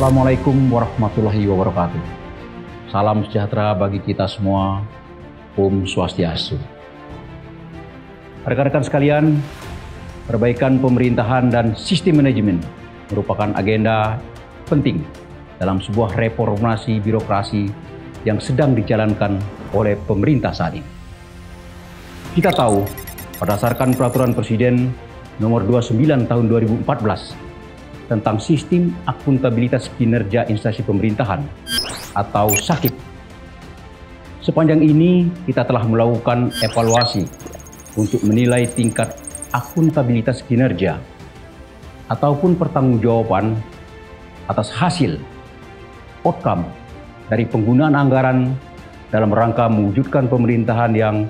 Assalamualaikum warahmatullahi wabarakatuh. Salam sejahtera bagi kita semua. Om Swastiastu. Rekan-rekan sekalian, perbaikan pemerintahan dan sistem manajemen merupakan agenda penting dalam sebuah reformasi birokrasi yang sedang dijalankan oleh pemerintah saat ini. Kita tahu, berdasarkan Peraturan Presiden Nomor 29 Tahun 2014 tentang Sistem Akuntabilitas Kinerja Instansi Pemerintahan atau SAKIP. Sepanjang ini kita telah melakukan evaluasi untuk menilai tingkat akuntabilitas kinerja ataupun pertanggungjawaban atas hasil outcome dari penggunaan anggaran dalam rangka mewujudkan pemerintahan yang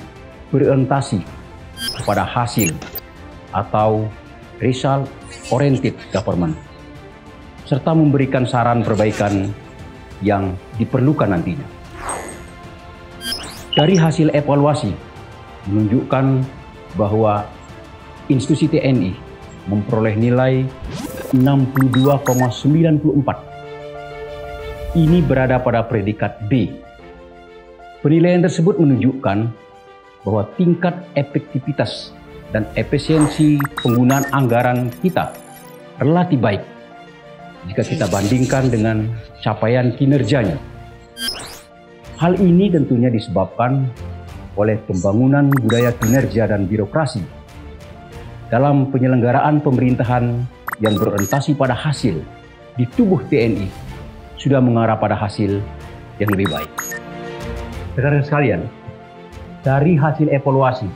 berorientasi kepada hasil atau result oriented government, serta memberikan saran perbaikan yang diperlukan nantinya. Dari hasil evaluasi menunjukkan bahwa institusi TNI memperoleh nilai 62,94. Ini berada pada predikat B. Penilaian tersebut menunjukkan bahwa tingkat efektivitas dan efisiensi penggunaan anggaran kita relatif baik jika kita bandingkan dengan capaian kinerjanya. Hal ini tentunya disebabkan oleh pembangunan budaya kinerja dan birokrasi dalam penyelenggaraan pemerintahan yang berorientasi pada hasil di tubuh TNI sudah mengarah pada hasil yang lebih baik. Rekan-rekan sekalian, dari hasil evaluasi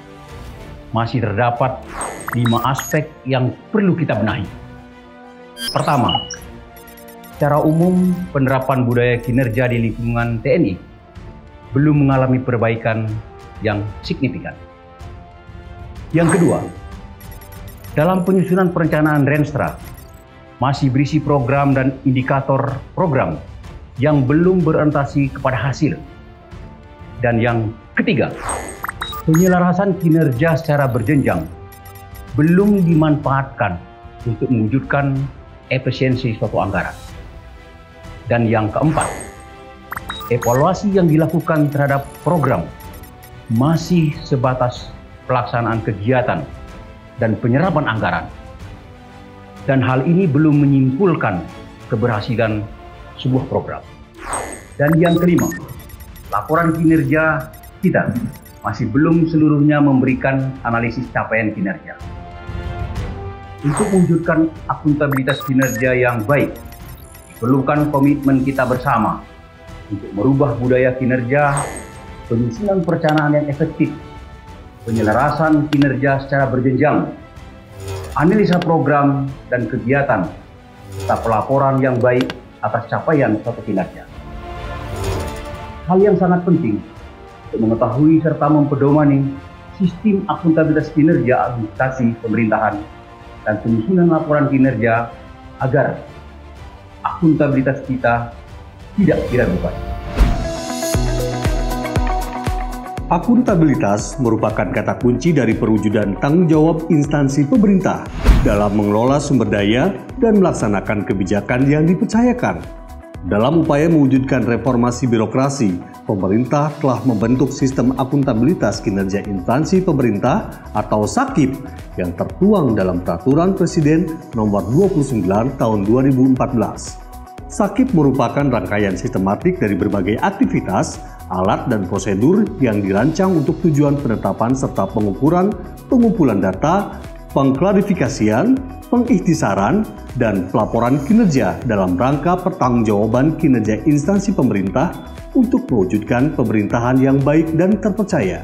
masih terdapat 5 aspek yang perlu kita benahi. Pertama, secara umum penerapan budaya kinerja di lingkungan TNI belum mengalami perbaikan yang signifikan. Yang kedua, dalam penyusunan perencanaan Renstra masih berisi program dan indikator program yang belum berorientasi kepada hasil. Dan yang ketiga, penyelarasan kinerja secara berjenjang belum dimanfaatkan untuk mewujudkan efisiensi suatu anggaran. Dan yang keempat, evaluasi yang dilakukan terhadap program masih sebatas pelaksanaan kegiatan dan penyerapan anggaran. Dan hal ini belum menyimpulkan keberhasilan sebuah program. Dan yang kelima, laporan kinerja kita masih belum seluruhnya memberikan analisis capaian kinerja. Untuk mewujudkan akuntabilitas kinerja yang baik, diperlukan komitmen kita bersama untuk merubah budaya kinerja, penyusunan perencanaan yang efektif, penyelarasan kinerja secara berjenjang, analisa program dan kegiatan, serta pelaporan yang baik atas capaian suatu kinerja. Hal yang sangat penting untuk mengetahui serta mempedomani sistem akuntabilitas kinerja administrasi pemerintahan dan penyusunan laporan kinerja agar akuntabilitas kita tidak diragukan. Akuntabilitas merupakan kata kunci dari perwujudan tanggung jawab instansi pemerintah dalam mengelola sumber daya dan melaksanakan kebijakan yang dipercayakan. Dalam upaya mewujudkan reformasi birokrasi, pemerintah telah membentuk sistem akuntabilitas kinerja instansi pemerintah atau SAKIP yang tertuang dalam Peraturan Presiden Nomor 29 Tahun 2014. SAKIP merupakan rangkaian sistematik dari berbagai aktivitas, alat dan prosedur yang dirancang untuk tujuan penetapan serta pengukuran, pengumpulan data, pengklarifikasian, pengikhtisaran, dan pelaporan kinerja dalam rangka pertanggungjawaban kinerja instansi pemerintah untuk mewujudkan pemerintahan yang baik dan terpercaya.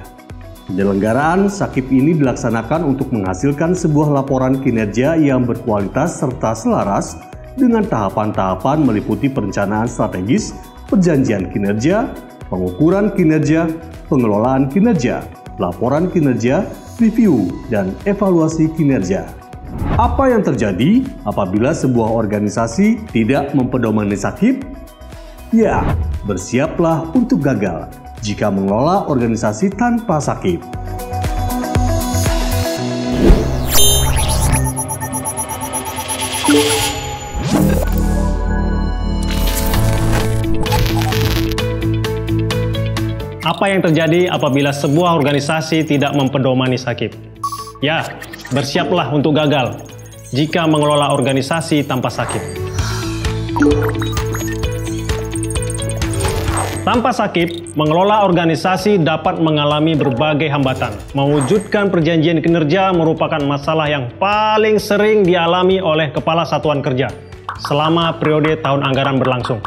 Penyelenggaraan SAKIP ini dilaksanakan untuk menghasilkan sebuah laporan kinerja yang berkualitas serta selaras dengan tahapan-tahapan meliputi perencanaan strategis, perjanjian kinerja, pengukuran kinerja, pengelolaan kinerja, laporan kinerja, review, dan evaluasi kinerja. Apa yang terjadi apabila sebuah organisasi tidak mempedomani SAKIP? Ya, bersiaplah untuk gagal jika mengelola organisasi tanpa SAKIP. Apa yang terjadi apabila sebuah organisasi tidak mempedomani SAKIP? Ya, bersiaplah untuk gagal jika mengelola organisasi tanpa SAKIP. Tanpa SAKIP, mengelola organisasi dapat mengalami berbagai hambatan. Mewujudkan perjanjian kinerja merupakan masalah yang paling sering dialami oleh kepala satuan kerja selama periode tahun anggaran berlangsung.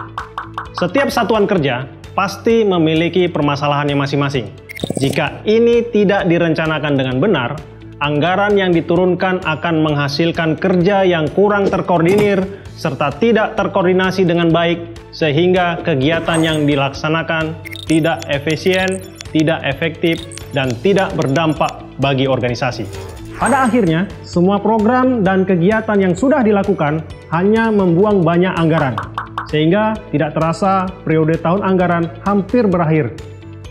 Setiap satuan kerja pasti memiliki permasalahannya masing-masing. Jika ini tidak direncanakan dengan benar, anggaran yang diturunkan akan menghasilkan kerja yang kurang terkoordinir serta tidak terkoordinasi dengan baik, sehingga kegiatan yang dilaksanakan tidak efisien, tidak efektif, dan tidak berdampak bagi organisasi. Pada akhirnya, semua program dan kegiatan yang sudah dilakukan hanya membuang banyak anggaran, sehingga tidak terasa periode tahun anggaran hampir berakhir.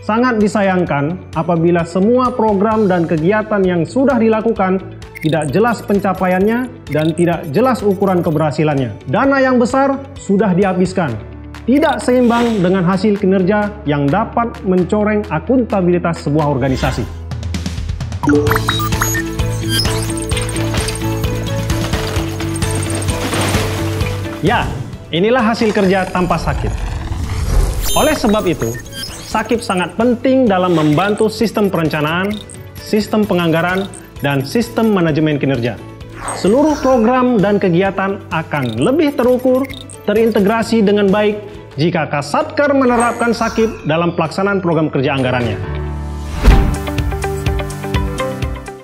Sangat disayangkan apabila semua program dan kegiatan yang sudah dilakukan tidak jelas pencapaiannya dan tidak jelas ukuran keberhasilannya. Dana yang besar sudah dihabiskan, tidak seimbang dengan hasil kinerja yang dapat mencoreng akuntabilitas sebuah organisasi. Ya, inilah hasil kerja tanpa SAKIP. Oleh sebab itu, SAKIP sangat penting dalam membantu sistem perencanaan, sistem penganggaran, dan sistem manajemen kinerja. Seluruh program dan kegiatan akan lebih terukur, terintegrasi dengan baik jika Kasatker menerapkan SAKIP dalam pelaksanaan program kerja anggarannya.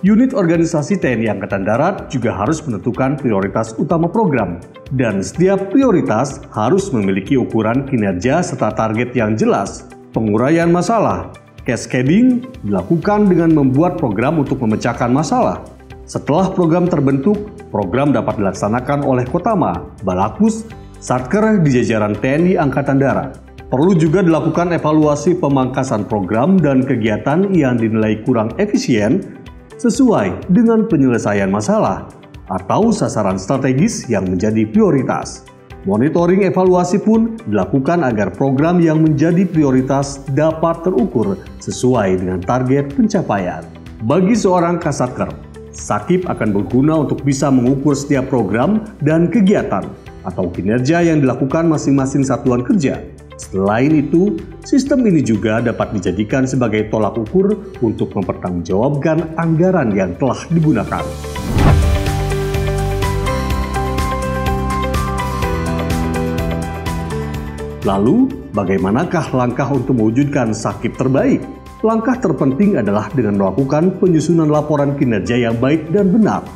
Unit organisasi TNI Angkatan Darat juga harus menentukan prioritas utama program, dan setiap prioritas harus memiliki ukuran kinerja serta target yang jelas. Penguraian masalah, cascading, dilakukan dengan membuat program untuk memecahkan masalah. Setelah program terbentuk, program dapat dilaksanakan oleh Kotama, Balakus, Satker di jajaran TNI Angkatan Darat. Perlu juga dilakukan evaluasi pemangkasan program dan kegiatan yang dinilai kurang efisien sesuai dengan penyelesaian masalah atau sasaran strategis yang menjadi prioritas. Monitoring evaluasi pun dilakukan agar program yang menjadi prioritas dapat terukur sesuai dengan target pencapaian. Bagi seorang Kasatker, SAKIP akan berguna untuk bisa mengukur setiap program dan kegiatan atau kinerja yang dilakukan masing-masing satuan kerja. Selain itu, sistem ini juga dapat dijadikan sebagai tolak ukur untuk mempertanggungjawabkan anggaran yang telah digunakan. Lalu, bagaimanakah langkah untuk mewujudkan SAKIP terbaik? Langkah terpenting adalah dengan melakukan penyusunan laporan kinerja yang baik dan benar.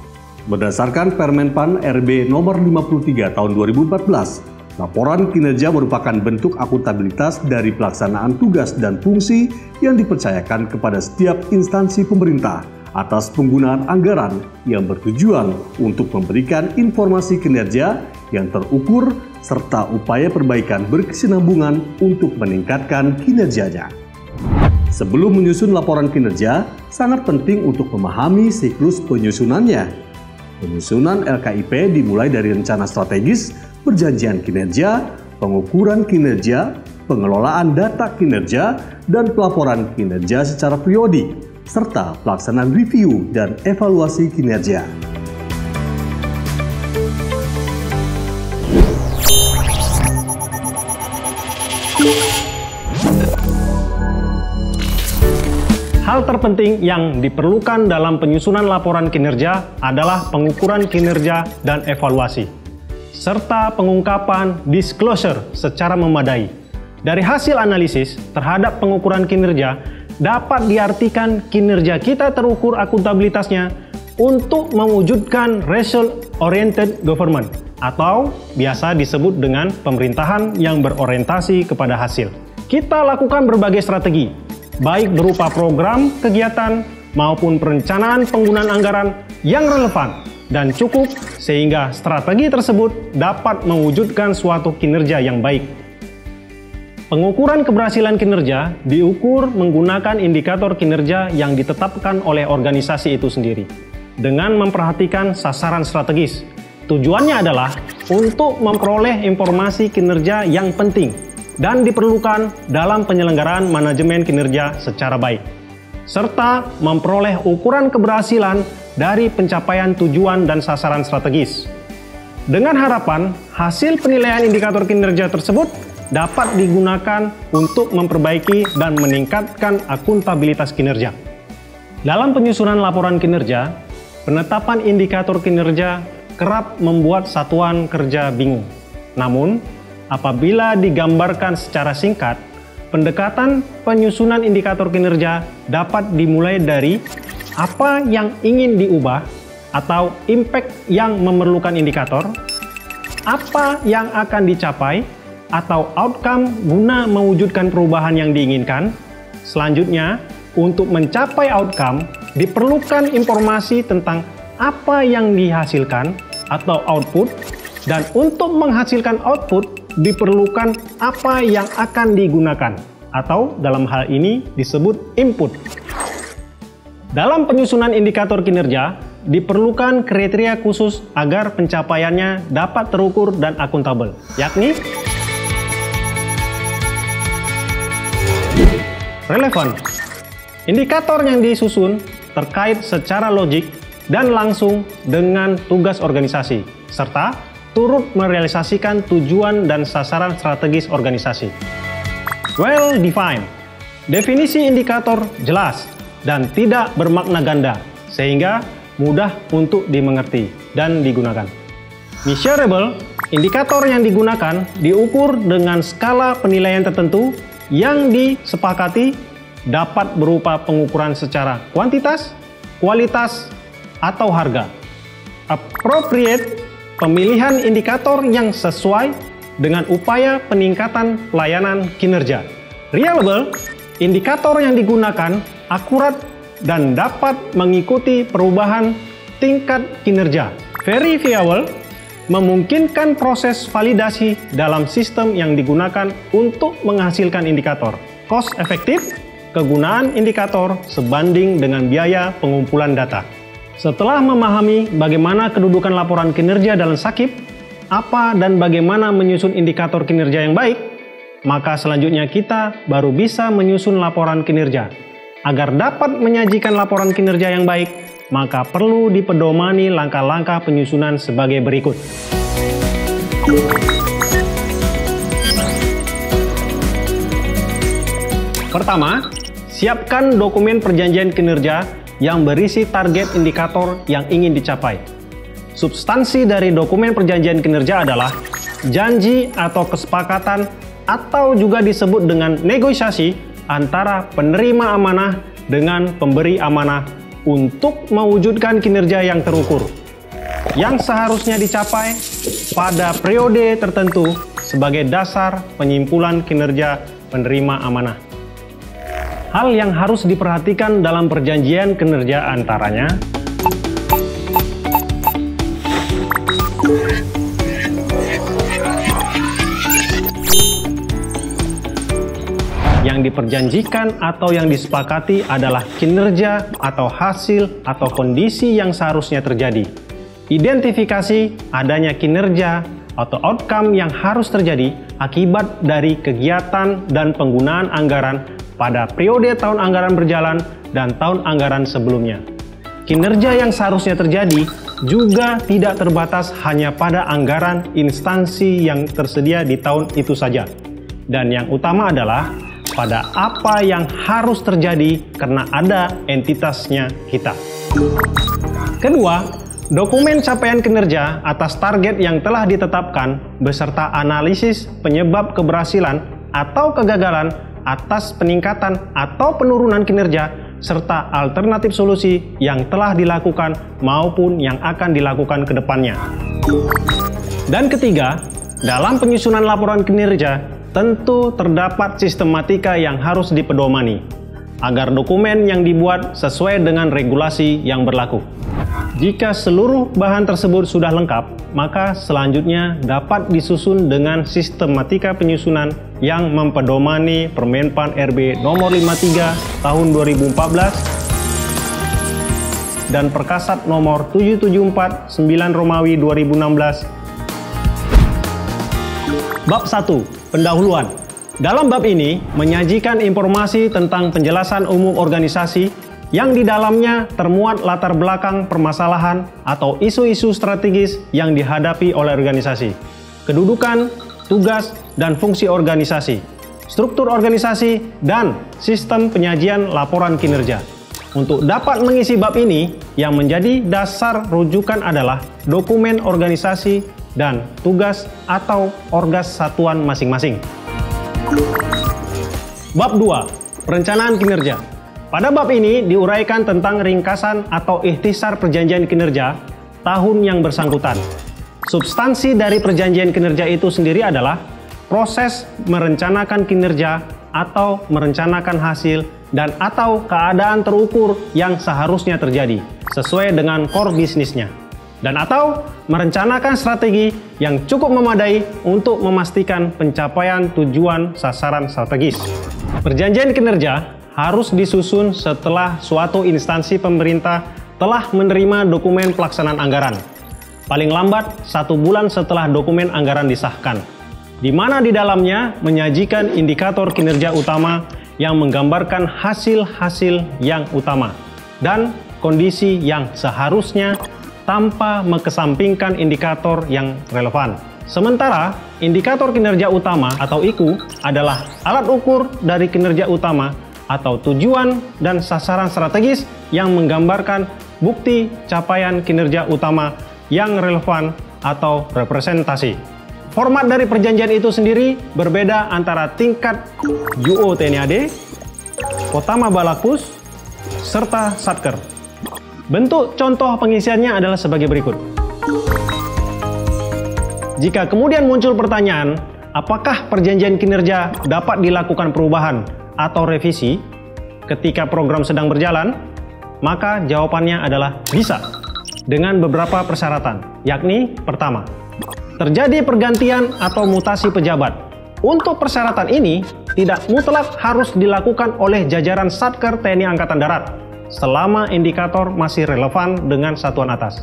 Berdasarkan Permenpan RB nomor 53 tahun 2014, laporan kinerja merupakan bentuk akuntabilitas dari pelaksanaan tugas dan fungsi yang dipercayakan kepada setiap instansi pemerintah atas penggunaan anggaran yang bertujuan untuk memberikan informasi kinerja yang terukur serta upaya perbaikan berkesinambungan untuk meningkatkan kinerjanya. Sebelum menyusun laporan kinerja, sangat penting untuk memahami siklus penyusunannya. Penyusunan LKIP dimulai dari rencana strategis, perjanjian kinerja, pengukuran kinerja, pengelolaan data kinerja, dan pelaporan kinerja secara periodik, serta pelaksanaan review dan evaluasi kinerja. Hal terpenting yang diperlukan dalam penyusunan laporan kinerja adalah pengukuran kinerja dan evaluasi, serta pengungkapan disclosure secara memadai. Dari hasil analisis terhadap pengukuran kinerja, dapat diartikan kinerja kita terukur akuntabilitasnya untuk mewujudkan result-oriented government, atau biasa disebut dengan pemerintahan yang berorientasi kepada hasil. Kita lakukan berbagai strategi, baik berupa program, kegiatan, maupun perencanaan penggunaan anggaran yang relevan dan cukup sehingga strategi tersebut dapat mewujudkan suatu kinerja yang baik. Pengukuran keberhasilan kinerja diukur menggunakan indikator kinerja yang ditetapkan oleh organisasi itu sendiri dengan memperhatikan sasaran strategis. Tujuannya adalah untuk memperoleh informasi kinerja yang penting dan diperlukan dalam penyelenggaraan manajemen kinerja secara baik, serta memperoleh ukuran keberhasilan dari pencapaian tujuan dan sasaran strategis. Dengan harapan, hasil penilaian indikator kinerja tersebut dapat digunakan untuk memperbaiki dan meningkatkan akuntabilitas kinerja. Dalam penyusunan laporan kinerja, penetapan indikator kinerja kerap membuat satuan kerja bingung. Namun, apabila digambarkan secara singkat, pendekatan penyusunan indikator kinerja dapat dimulai dari apa yang ingin diubah atau impact yang memerlukan indikator, apa yang akan dicapai atau outcome guna mewujudkan perubahan yang diinginkan. Selanjutnya, untuk mencapai outcome, diperlukan informasi tentang apa yang dihasilkan atau output, dan untuk menghasilkan output, diperlukan apa yang akan digunakan, atau dalam hal ini disebut input. Dalam penyusunan indikator kinerja, diperlukan kriteria khusus agar pencapaiannya dapat terukur dan akuntabel, yakni relevan. Indikator yang disusun terkait secara logik dan langsung dengan tugas organisasi, serta turut merealisasikan tujuan dan sasaran strategis organisasi. Well defined. Definisi indikator jelas dan tidak bermakna ganda, sehingga mudah untuk dimengerti dan digunakan. Measurable. Indikator yang digunakan diukur dengan skala penilaian tertentu yang disepakati, dapat berupa pengukuran secara kuantitas, kualitas, atau harga. Appropriate. Pemilihan indikator yang sesuai dengan upaya peningkatan pelayanan kinerja. Reliable. Indikator yang digunakan akurat dan dapat mengikuti perubahan tingkat kinerja. Verifiable. Memungkinkan proses validasi dalam sistem yang digunakan untuk menghasilkan indikator. Cost efektif. Kegunaan indikator sebanding dengan biaya pengumpulan data. Setelah memahami bagaimana kedudukan laporan kinerja dalam SAKIP, apa dan bagaimana menyusun indikator kinerja yang baik, maka selanjutnya kita baru bisa menyusun laporan kinerja. Agar dapat menyajikan laporan kinerja yang baik, maka perlu dipedomani langkah-langkah penyusunan sebagai berikut. Pertama, siapkan dokumen perjanjian kinerja yang berisi target indikator yang ingin dicapai. Substansi dari dokumen perjanjian kinerja adalah janji atau kesepakatan atau juga disebut dengan negosiasi antara penerima amanah dengan pemberi amanah untuk mewujudkan kinerja yang terukur, yang seharusnya dicapai pada periode tertentu sebagai dasar penyimpulan kinerja penerima amanah. Hal yang harus diperhatikan dalam perjanjian kinerja antaranya yang diperjanjikan atau yang disepakati adalah kinerja atau hasil atau kondisi yang seharusnya terjadi. Identifikasi adanya kinerja atau outcome yang harus terjadi akibat dari kegiatan dan penggunaan anggaran pada periode tahun anggaran berjalan dan tahun anggaran sebelumnya. Kinerja yang seharusnya terjadi juga tidak terbatas hanya pada anggaran instansi yang tersedia di tahun itu saja. Dan yang utama adalah pada apa yang harus terjadi karena ada entitasnya kita. Kedua, dokumen capaian kinerja atas target yang telah ditetapkan beserta analisis penyebab keberhasilan atau kegagalan atas peningkatan atau penurunan kinerja serta alternatif solusi yang telah dilakukan maupun yang akan dilakukan ke depannya. Dan ketiga, dalam penyusunan laporan kinerja tentu terdapat sistematika yang harus dipedomani agar dokumen yang dibuat sesuai dengan regulasi yang berlaku. Jika seluruh bahan tersebut sudah lengkap, maka selanjutnya dapat disusun dengan sistematika penyusunan yang mempedomani Permenpan RB nomor 53 tahun 2014 dan Perkasat nomor 774 9 Romawi 2016. Bab 1. Pendahuluan. Dalam bab ini menyajikan informasi tentang penjelasan umum organisasi yang di dalamnya termuat latar belakang permasalahan atau isu-isu strategis yang dihadapi oleh organisasi, kedudukan, tugas, dan fungsi organisasi, struktur organisasi, dan sistem penyajian laporan kinerja. Untuk dapat mengisi bab ini, yang menjadi dasar rujukan adalah dokumen organisasi dan tugas atau orgas satuan masing-masing. Bab 2. Perencanaan kinerja. Pada bab ini diuraikan tentang ringkasan atau ikhtisar perjanjian kinerja tahun yang bersangkutan. Substansi dari perjanjian kinerja itu sendiri adalah proses merencanakan kinerja atau merencanakan hasil dan atau keadaan terukur yang seharusnya terjadi sesuai dengan core bisnisnya, dan atau merencanakan strategi yang cukup memadai untuk memastikan pencapaian tujuan sasaran strategis. Perjanjian kinerja harus disusun setelah suatu instansi pemerintah telah menerima dokumen pelaksanaan anggaran, paling lambat 1 bulan setelah dokumen anggaran disahkan, di mana di dalamnya menyajikan indikator kinerja utama yang menggambarkan hasil-hasil yang utama dan kondisi yang seharusnya tanpa mengesampingkan indikator yang relevan. Sementara indikator kinerja utama atau IKU adalah alat ukur dari kinerja utama atau tujuan dan sasaran strategis yang menggambarkan bukti capaian kinerja utama yang relevan atau representasi. Format dari perjanjian itu sendiri berbeda antara tingkat UO TNI AD, Kotama Balakus, serta Satker. Bentuk contoh pengisiannya adalah sebagai berikut. Jika kemudian muncul pertanyaan, apakah perjanjian kinerja dapat dilakukan perubahan atau revisi ketika program sedang berjalan? Maka jawabannya adalah bisa, dengan beberapa persyaratan, yakni pertama, terjadi pergantian atau mutasi pejabat. Untuk persyaratan ini tidak mutlak harus dilakukan oleh jajaran Satker TNI Angkatan Darat selama indikator masih relevan dengan satuan atas.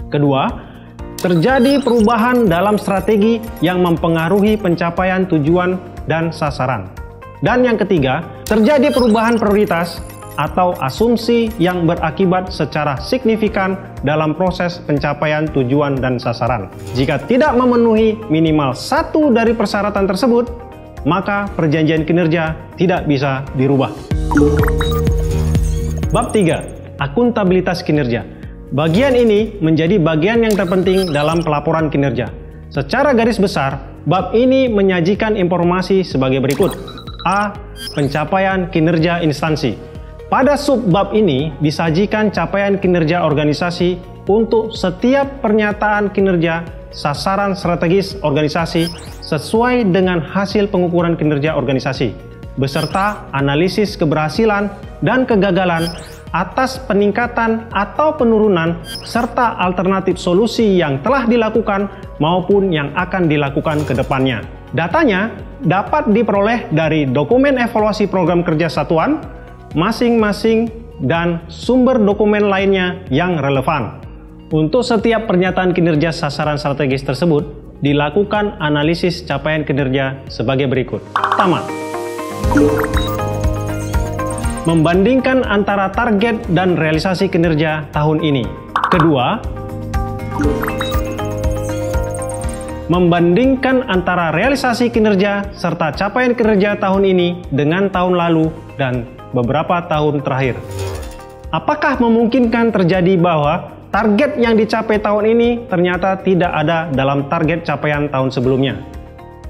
Kedua, terjadi perubahan dalam strategi yang mempengaruhi pencapaian tujuan dan sasaran. Dan yang ketiga, terjadi perubahan prioritas atau asumsi yang berakibat secara signifikan dalam proses pencapaian tujuan dan sasaran. Jika tidak memenuhi minimal satu dari persyaratan tersebut, maka perjanjian kinerja tidak bisa dirubah. Bab 3. Akuntabilitas kinerja. Bagian ini menjadi bagian yang terpenting dalam pelaporan kinerja. Secara garis besar, bab ini menyajikan informasi sebagai berikut. A. Pencapaian kinerja instansi. Pada subbab ini disajikan capaian kinerja organisasi untuk setiap pernyataan kinerja sasaran strategis organisasi sesuai dengan hasil pengukuran kinerja organisasi, beserta analisis keberhasilan dan kegagalan atas peningkatan atau penurunan serta alternatif solusi yang telah dilakukan maupun yang akan dilakukan ke depannya. Datanya dapat diperoleh dari dokumen evaluasi program kerja satuan masing-masing dan sumber dokumen lainnya yang relevan. Untuk setiap pernyataan kinerja sasaran strategis tersebut, dilakukan analisis capaian kinerja sebagai berikut. Pertama, membandingkan antara target dan realisasi kinerja tahun ini. Kedua, membandingkan antara realisasi kinerja serta capaian kinerja tahun ini dengan tahun lalu dan beberapa tahun terakhir. Apakah memungkinkan terjadi bahwa target yang dicapai tahun ini ternyata tidak ada dalam target capaian tahun sebelumnya?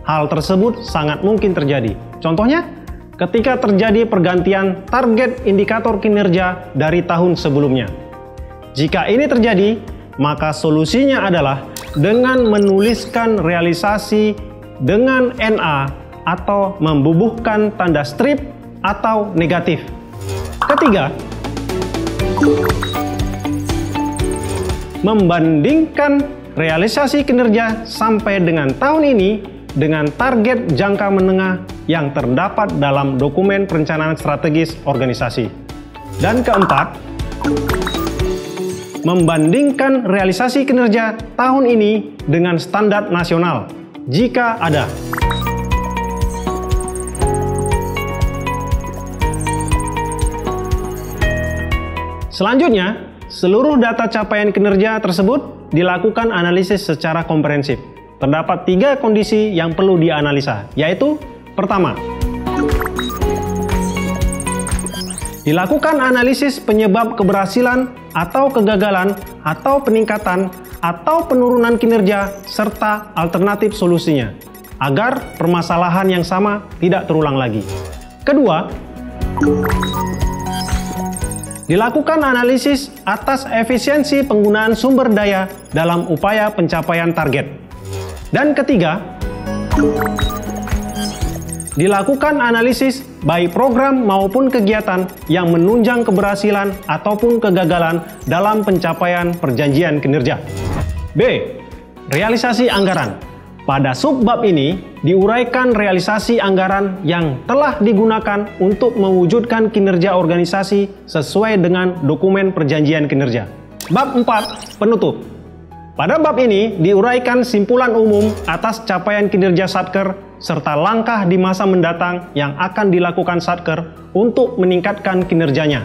Hal tersebut sangat mungkin terjadi. Contohnya, ketika terjadi pergantian target indikator kinerja dari tahun sebelumnya. Jika ini terjadi, maka solusinya adalah dengan menuliskan realisasi dengan NA atau membubuhkan tanda strip atau negatif. Ketiga, membandingkan realisasi kinerja sampai dengan tahun ini dengan target jangka menengah yang terdapat dalam dokumen perencanaan strategis organisasi. Dan keempat, membandingkan realisasi kinerja tahun ini dengan standar nasional jika ada. Selanjutnya, seluruh data capaian kinerja tersebut dilakukan analisis secara komprehensif. Terdapat 3 kondisi yang perlu dianalisa, yaitu pertama, dilakukan analisis penyebab keberhasilan atau kegagalan atau peningkatan atau penurunan kinerja serta alternatif solusinya, agar permasalahan yang sama tidak terulang lagi. Kedua, dilakukan analisis atas efisiensi penggunaan sumber daya dalam upaya pencapaian target. Dan ketiga, dilakukan analisis baik program maupun kegiatan yang menunjang keberhasilan ataupun kegagalan dalam pencapaian perjanjian kinerja. B. Realisasi anggaran. Pada subbab ini diuraikan realisasi anggaran yang telah digunakan untuk mewujudkan kinerja organisasi sesuai dengan dokumen perjanjian kinerja. Bab 4. Penutup. Pada bab ini diuraikan simpulan umum atas capaian kinerja Satker serta langkah di masa mendatang yang akan dilakukan Satker untuk meningkatkan kinerjanya.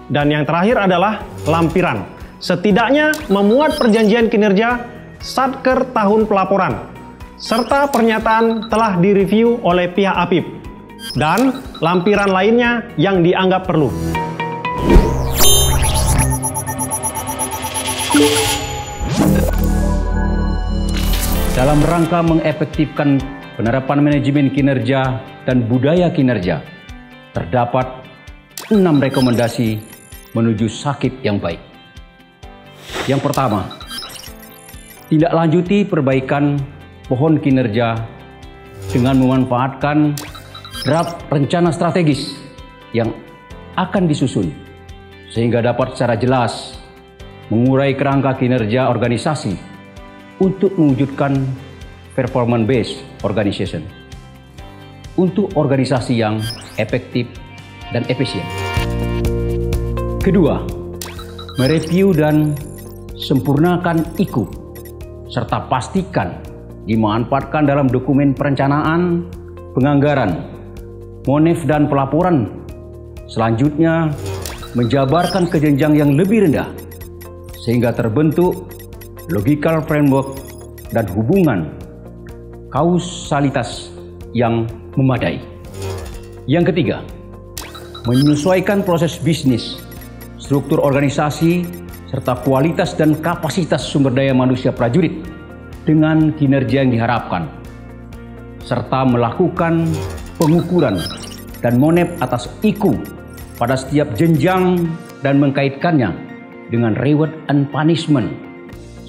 Dan yang terakhir adalah lampiran. Setidaknya memuat perjanjian kinerja Satker tahun pelaporan, serta pernyataan telah direview oleh pihak APIP, dan lampiran lainnya yang dianggap perlu. Dalam rangka mengefektifkan penerapan manajemen kinerja dan budaya kinerja, terdapat 6 rekomendasi menuju sakit yang baik. Yang pertama, tindak lanjuti perbaikan pohon kinerja dengan memanfaatkan draft rencana strategis yang akan disusun, sehingga dapat secara jelas mengurai kerangka kinerja organisasi untuk mewujudkan performance based organization untuk organisasi yang efektif dan efisien. Kedua, mereview dan sempurnakan IKU serta pastikan dimanfaatkan dalam dokumen perencanaan, penganggaran, monef dan pelaporan. Selanjutnya, menjabarkan ke jenjang yang lebih rendah sehingga terbentuk logical framework dan hubungan kausalitas yang memadai. Yang ketiga, menyesuaikan proses bisnis, struktur organisasi, serta kualitas dan kapasitas sumber daya manusia prajurit dengan kinerja yang diharapkan, serta melakukan pengukuran dan monep atas IKU pada setiap jenjang dan mengkaitkannya dengan reward and punishment,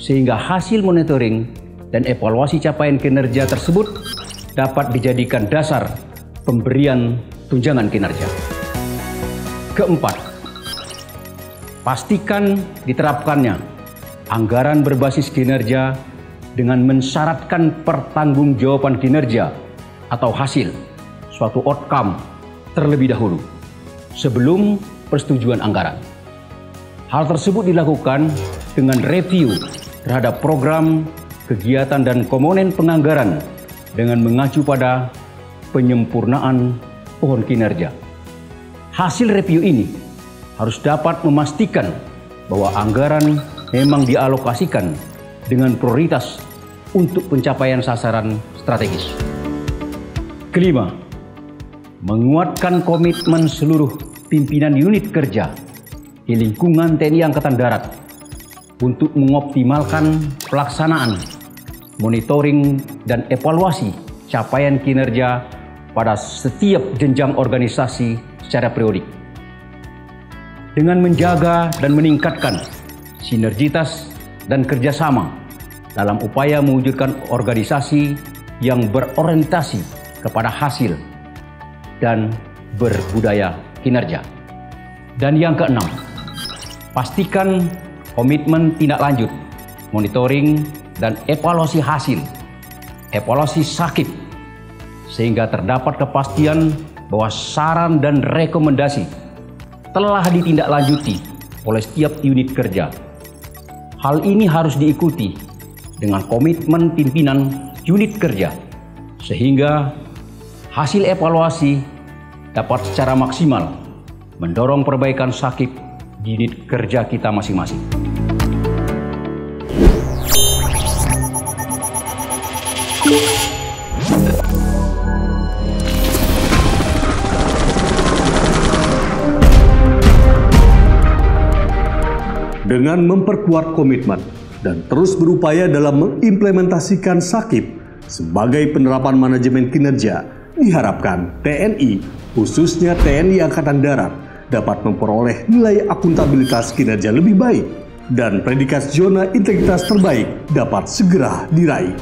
sehingga hasil monitoring dan evaluasi capaian kinerja tersebut dapat dijadikan dasar pemberian tunjangan kinerja. Keempat, pastikan diterapkannya anggaran berbasis kinerja dengan mensyaratkan pertanggungjawaban kinerja atau hasil suatu outcome terlebih dahulu sebelum persetujuan anggaran. Hal tersebut dilakukan dengan review terhadap program, kegiatan, dan komponen penganggaran dengan mengacu pada penyempurnaan pohon kinerja. Hasil review ini harus dapat memastikan bahwa anggaran memang dialokasikan dengan prioritas untuk pencapaian sasaran strategis. Kelima, menguatkan komitmen seluruh pimpinan unit kerja di lingkungan TNI Angkatan Darat untuk mengoptimalkan pelaksanaan, monitoring, dan evaluasi capaian kinerja pada setiap jenjang organisasi secara periodik. Dengan menjaga dan meningkatkan sinergitas dan kerjasama dalam upaya mewujudkan organisasi yang berorientasi kepada hasil dan berbudaya kinerja. Dan yang keenam, pastikan komitmen tindak lanjut, monitoring, dan evaluasi hasil, evaluasi sakit, sehingga terdapat kepastian bahwa saran dan rekomendasi telah ditindaklanjuti oleh setiap unit kerja. Hal ini harus diikuti dengan komitmen pimpinan unit kerja, sehingga hasil evaluasi dapat secara maksimal mendorong perbaikan sakit di unit kerja kita masing-masing. Dengan memperkuat komitmen dan terus berupaya dalam mengimplementasikan SAKIP sebagai penerapan manajemen kinerja, diharapkan TNI, khususnya TNI Angkatan Darat, dapat memperoleh nilai akuntabilitas kinerja lebih baik dan predikat zona integritas terbaik dapat segera diraih.